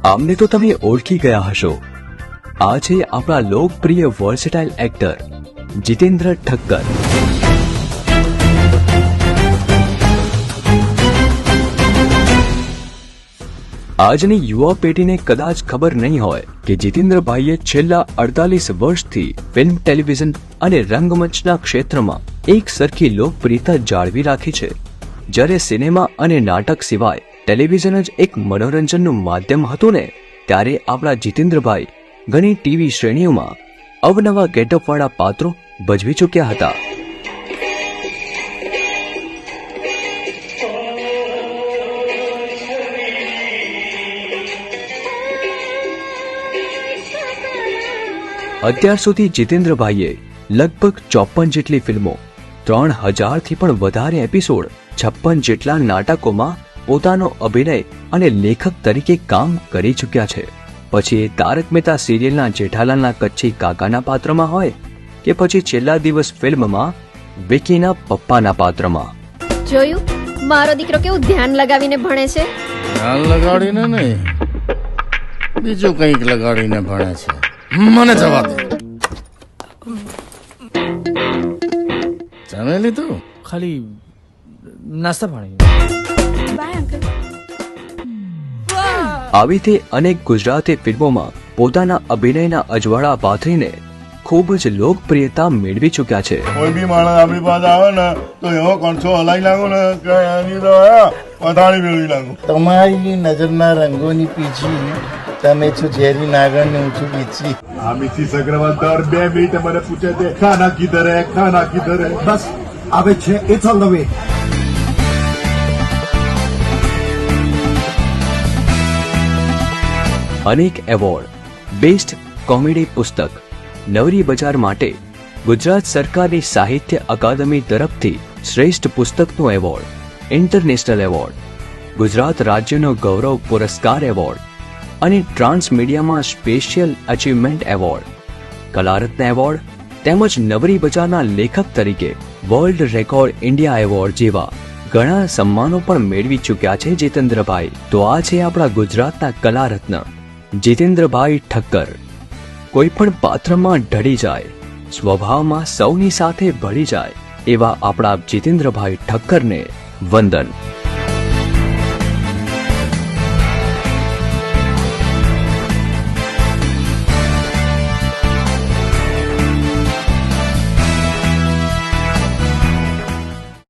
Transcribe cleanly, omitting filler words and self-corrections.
આમને તો તમે ઓળખી ગયા હશો. આ છે આપણા લોકપ્રિય વર્સેટાઇલ એક્ટર જીતેન્દ્ર ઠક્કર. આજની યુવા પેઢીને કદાચ ખબર નહીં હોય કે જીતેન્દ્રભાઈએ છેલ્લા 48 વર્ષથી ફિલ્મ, ટેલિવિઝન અને રંગમંચના ક્ષેત્રમાં એક સરખી લોકપ્રિયતા જાળવી રાખી છે. જ્યારે સિનેમા અને નાટક સિવાય ટેલિવિઝન જ એક મનોરંજનનું માધ્યમ હતું ને, ત્યારે આપણા જીતેન્દ્રભાઈ ઘણી ટીવી શ્રેણીઓમાં અવનવા ગેટઅપવાળા પાત્રો ભજવી ચૂક્યા હતા. અત્યાર સુધી જીતેન્દ્રભાઈએ લગભગ 54 જેટલી ફિલ્મો, 3000થી પણ વધારે એપિસોડ, 56 જેટલા નાટકોમાં પોતાનો અભિનય અને લેખક તરીકે કામ કરી ચૂક્યા છે. પછી એ તારક મહેતા સિરિયલના જેઠાલાલના કચ્છી કાકાના પાત્રમાં હોય કે પછી છેલ્લા દિવસ ફિલ્મમાં વિકીના પપ્પાના પાત્રમાં. જોયું, મારો દીકરો કેવું ધ્યાન લગાવીને ભણે છે. ધ્યાન લગાડીને નહીં, બીજું કંઈક લગાડીને ભણે છે. મને જવા દે. જમી લીધું? ખાલી નાસ્તા પાણી. આવી તે અનેક ગુજરાતી ફિલ્મોમાં પોતાના અભિનયના અજવાળા પાથરીને ખૂબ જ લોકપ્રિયતા મેળવી ચૂક્યા છે. કોઈ બી માણસ આપણી પાસે આવે ને તો એવો કોણસો હલાવી નાખો ને કે એની તો પથારી મેળવી નાખો. તમારી નજરના રંગોની પીછી તમે છો ઝેરી નાગણને ઊંચું પીછી. આ મિસિસ અગ્રવાલ દર 2 મિનિટે મને પૂછે છે ખાના કિધર હે, ખાના કિધર હે. બસ આવે છે, ઇટ્સ ઓન ધ વે. અનેક એવોર્ડ, બેસ્ટ કોમેડી પુસ્તક, નવરી બજાર માટે ગુજરાત સરકારની સાહિત્ય અકાદમી તરફથી શ્રેષ્ઠ પુસ્તકનો એવોર્ડ, ઇન્ટરનેશનલ એવોર્ડ, ગુજરાત રાજ્યનો ગૌરવ પુરસ્કાર એવોર્ડ અને ટ્રાન્સ મીડિયામાં સ્પેશિયલ અચીવમેન્ટ એવોર્ડ, કલારત્ન એવોર્ડ તેમજ નવરી બજારના લેખક તરીકે વર્લ્ડ રેકોર્ડ ઇન્ડિયા એવોર્ડ જેવા ઘણા સન્માનો પણ મેળવી ચૂક્યા છે જીતેન્દ્રભાઈ. તો આ છે આપણા ગુજરાતના કલારત્ન જીતેન્દ્રભાઈ ઠક્કર. કોઈ પણ પાત્રમાં ઢળી જાય, સ્વભાવમાં સૌની સાથે ભળી જાય એવા આપણા જીતેન્દ્રભાઈ ઠક્કરને વંદન.